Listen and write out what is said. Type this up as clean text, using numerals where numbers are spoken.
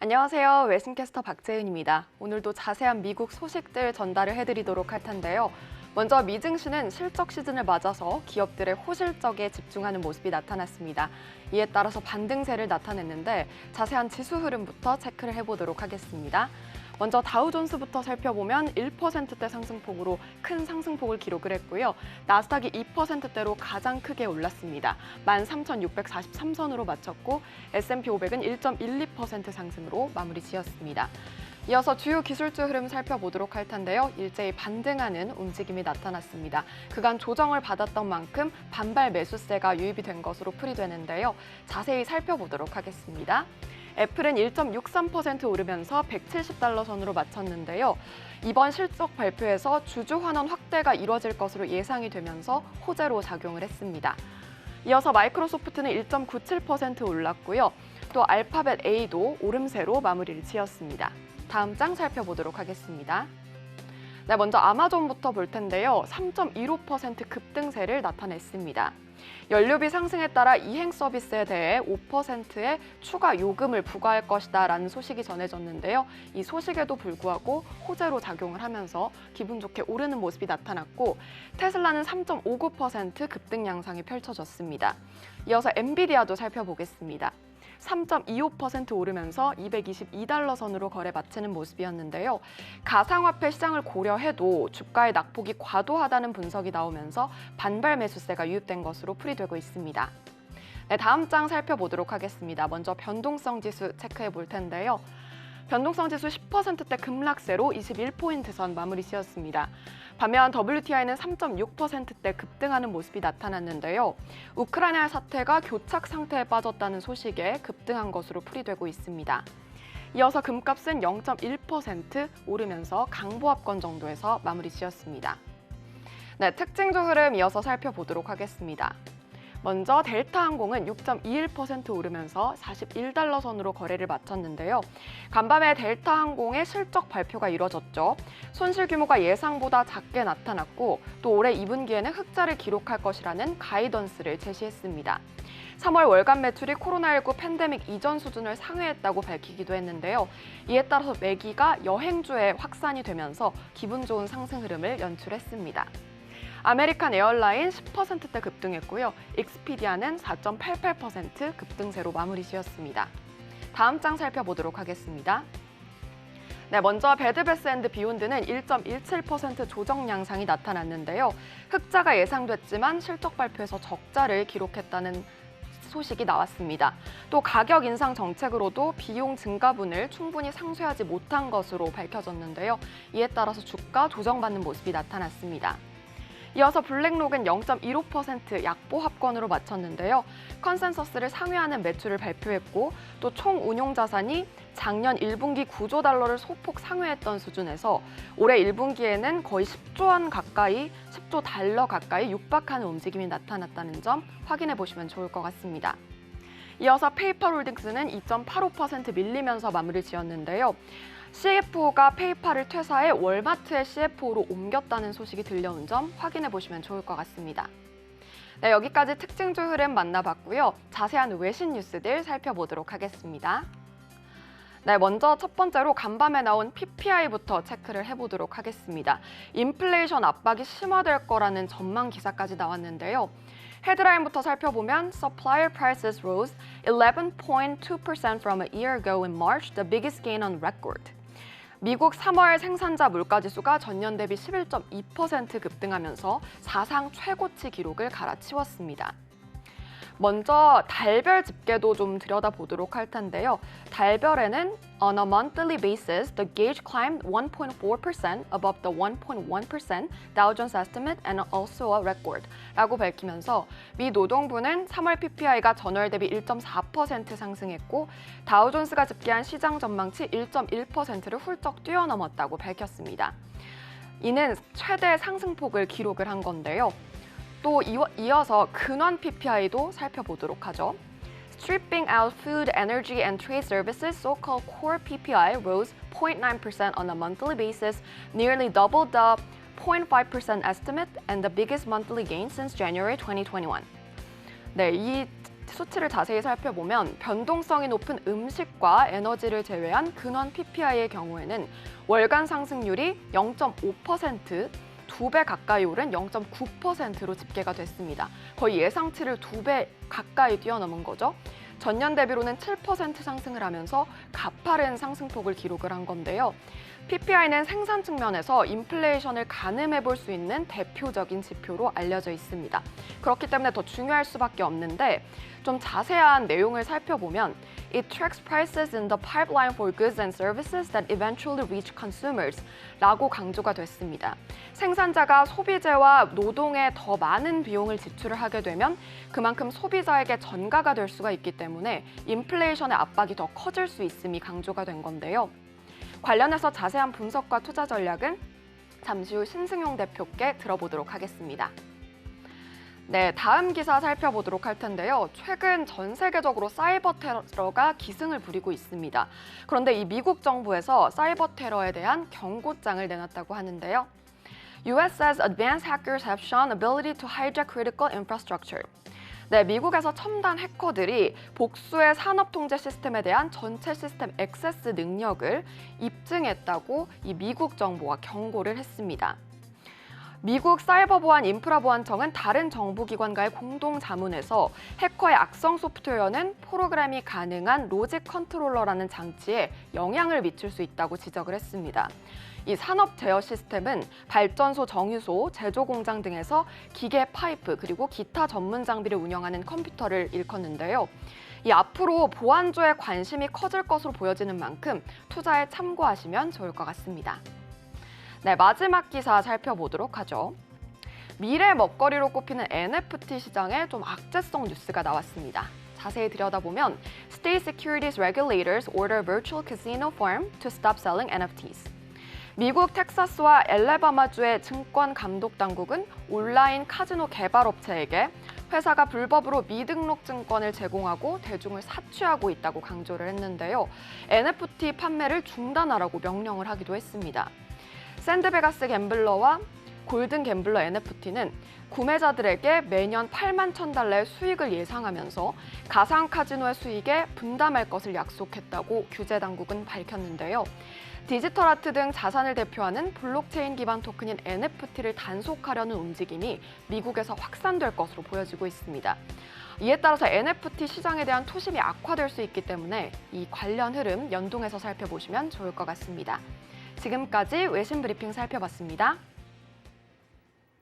안녕하세요. 웨신캐스터 박재은입니다. 오늘도 자세한 미국 소식들 전달을 해드리도록 할 텐데요. 먼저 미 증시는 실적 시즌을 맞아서 기업들의 호실적에 집중하는 모습이 나타났습니다. 이에 따라서 반등세를 나타냈는데 자세한 지수 흐름부터 체크를 해보도록 하겠습니다. 먼저 다우존스부터 살펴보면 1%대 상승폭으로 큰 상승폭을 기록을 했고요. 나스닥이 2%대로 가장 크게 올랐습니다. 13,643선으로 마쳤고 S&P 500은 1.12% 상승으로 마무리 지었습니다. 이어서 주요 기술주 흐름 살펴보도록 할 텐데요. 일제히 반등하는 움직임이 나타났습니다. 그간 조정을 받았던 만큼 반발 매수세가 유입이 된 것으로 풀이되는데요. 자세히 살펴보도록 하겠습니다. 애플은 1.63% 오르면서 170달러 선으로 마쳤는데요. 이번 실적 발표에서 주주 환원 확대가 이뤄질 것으로 예상이 되면서 호재로 작용을 했습니다. 이어서 마이크로소프트는 1.97% 올랐고요. 또 알파벳 A도 오름세로 마무리를 지었습니다. 다음 장 살펴보도록 하겠습니다. 네, 먼저 아마존부터 볼 텐데요. 3.15% 급등세를 나타냈습니다. 연료비 상승에 따라 이행 서비스에 대해 5%의 추가 요금을 부과할 것이다라는 소식이 전해졌는데요. 이 소식에도 불구하고 호재로 작용을 하면서 기분 좋게 오르는 모습이 나타났고 테슬라는 3.59% 급등 양상이 펼쳐졌습니다. 이어서 엔비디아도 살펴보겠습니다. 3.25% 오르면서 222달러 선으로 거래 마치는 모습이었는데요. 가상화폐 시장을 고려해도 주가의 낙폭이 과도하다는 분석이 나오면서 반발 매수세가 유입된 것으로 풀이되고 있습니다. 네, 다음 장 살펴보도록 하겠습니다. 먼저 변동성 지수 체크해 볼 텐데요. 변동성 지수 10%대 급락세로 21포인트 선 마무리 지었습니다. 반면 WTI는 3.6%대 급등하는 모습이 나타났는데요. 우크라이나 사태가 교착 상태에 빠졌다는 소식에 급등한 것으로 풀이되고 있습니다. 이어서 금값은 0.1% 오르면서 강보합권 정도에서 마무리 지었습니다. 네, 특징주 흐름 이어서 살펴보도록 하겠습니다. 먼저 델타항공은 6.21% 오르면서 41달러 선으로 거래를 마쳤는데요. 간밤에 델타항공의 실적 발표가 이뤄졌죠. 손실 규모가 예상보다 작게 나타났고 또 올해 2분기에는 흑자를 기록할 것이라는 가이던스를 제시했습니다. 3월 월간 매출이 코로나19 팬데믹 이전 수준을 상회했다고 밝히기도 했는데요. 이에 따라서 매기가 여행주에 확산이 되면서 기분 좋은 상승 흐름을 연출했습니다. 아메리칸 에어라인 10%대 급등했고요. 익스피디아는 4.88% 급등세로 마무리 지었습니다. 다음 장 살펴보도록 하겠습니다. 네, 먼저 베드베스앤드비욘드는 1.17% 조정 양상이 나타났는데요. 흑자가 예상됐지만 실적 발표에서 적자를 기록했다는 소식이 나왔습니다. 또 가격 인상 정책으로도 비용 증가분을 충분히 상쇄하지 못한 것으로 밝혀졌는데요. 이에 따라서 주가 조정받는 모습이 나타났습니다. 이어서 블랙록은 0.15% 약보 합권으로 마쳤는데요. 컨센서스를 상회하는 매출을 발표했고 또 총 운용 자산이 작년 1분기 9조 달러를 소폭 상회했던 수준에서 올해 1분기에는 거의 10조 원 가까이, 10조 달러 가까이 육박하는 움직임이 나타났다는 점 확인해 보시면 좋을 것 같습니다. 이어서 페이팔홀딩스는 2.85% 밀리면서 마무리 지었는데요. CFO가 페이팔을 퇴사해 월마트의 CFO로 옮겼다는 소식이 들려온 점 확인해 보시면 좋을 것 같습니다. 네, 여기까지 특징주 흐름 만나봤고요. 자세한 외신 뉴스들 살펴보도록 하겠습니다. 네, 먼저 첫 번째로 간밤에 나온 PPI부터 체크를 해보도록 하겠습니다. 인플레이션 압박이 심화될 거라는 전망 기사까지 나왔는데요. 헤드라인부터 살펴보면 Supplier prices rose 11.2% from a year ago in March, the biggest gain on record. 미국 3월 생산자 물가지수가 전년 대비 11.2% 급등하면서 사상 최고치 기록을 갈아치웠습니다. 먼저 달별 집계도 좀 들여다보도록 할 텐데요. 달별에는 On a monthly basis, the gauge climbed 1.4% above the 1.1% Dow Jones estimate and also a record 라고 밝히면서 미 노동부는 3월 PPI가 전월 대비 1.4% 상승했고 다우존스가 집계한 시장 전망치 1.1%를 훌쩍 뛰어넘었다고 밝혔습니다. 이는 최대 상승폭을 기록을 한 건데요. 또 이어서 근원 PPI도 살펴보도록 하죠. Stripping out food, energy, and trade services, so-called core PPI rose 0.9% on a monthly basis, nearly double the 0.5% estimate and the biggest monthly gain since January 2021. 네, 이 수치를 자세히 살펴보면 변동성이 높은 음식과 에너지를 제외한 근원 PPI의 경우에는 월간 상승률이 0.5%, 2배 가까이 오른 0.9%로 집계가 됐습니다. 거의 예상치를 2배 가까이 뛰어넘은 거죠. 전년 대비로는 7% 상승을 하면서 가파른 상승폭을 기록을 한 건데요. PPI는 생산 측면에서 인플레이션을 가늠해 볼 수 있는 대표적인 지표로 알려져 있습니다. 그렇기 때문에 더 중요할 수밖에 없는데 좀 자세한 내용을 살펴보면 It tracks prices in the pipeline for goods and services that eventually reach consumers 라고 강조가 됐습니다. 생산자가 소비재와 노동에 더 많은 비용을 지출을 하게 되면 그만큼 소비자에게 전가가 될 수가 있기 때문에 인플레이션의 압박이 더 커질 수 있음이 강조가 된 건데요. 관련해서 자세한 분석과 투자 전략은 잠시 후 신승용 대표께 들어보도록 하겠습니다. 네, 다음 기사 살펴보도록 할 텐데요. 최근 전 세계적으로 사이버 테러가 기승을 부리고 있습니다. 그런데 이 미국 정부에서 사이버 테러에 대한 경고장을 내놨다고 하는데요. US says advanced hackers have shown ability to hijack critical infrastructure. 네, 미국에서 첨단 해커들이 복수의 산업 통제 시스템에 대한 전체 시스템 액세스 능력을 입증했다고 이 미국 정부와 경고를 했습니다. 미국 사이버보안 인프라보안청은 다른 정부기관과의 공동 자문에서 해커의 악성 소프트웨어는 프로그램이 가능한 로직 컨트롤러라는 장치에 영향을 미칠 수 있다고 지적을 했습니다. 이 산업 제어 시스템은 발전소, 정유소, 제조 공장 등에서 기계 파이프 그리고 기타 전문 장비를 운영하는 컴퓨터를 일컫는데요. 이 앞으로 보안조에 관심이 커질 것으로 보여지는 만큼 투자에 참고하시면 좋을 것 같습니다. 네, 마지막 기사 살펴보도록 하죠. 미래 먹거리로 꼽히는 NFT 시장에 좀 악재성 뉴스가 나왔습니다. 자세히 들여다보면 State Securities Regulators order virtual casino firm to stop selling NFTs. 미국 텍사스와 엘레바마주의 증권 감독 당국은 온라인 카지노 개발업체에게 회사가 불법으로 미등록 증권을 제공하고 대중을 사취하고 있다고 강조를 했는데요. NFT 판매를 중단하라고 명령을 하기도 했습니다. 샌드베가스 갬블러와 골든 갬블러 NFT는 구매자들에게 매년 8만 $1,000의 수익을 예상하면서 가상 카지노의 수익에 분담할 것을 약속했다고 규제 당국은 밝혔는데요. 디지털 아트 등 자산을 대표하는 블록체인 기반 토큰인 NFT를 단속하려는 움직임이 미국에서 확산될 것으로 보여지고 있습니다. 이에 따라서 NFT 시장에 대한 투심이 악화될 수 있기 때문에 이 관련 흐름 연동해서 살펴보시면 좋을 것 같습니다. 지금까지 외신 브리핑 살펴봤습니다.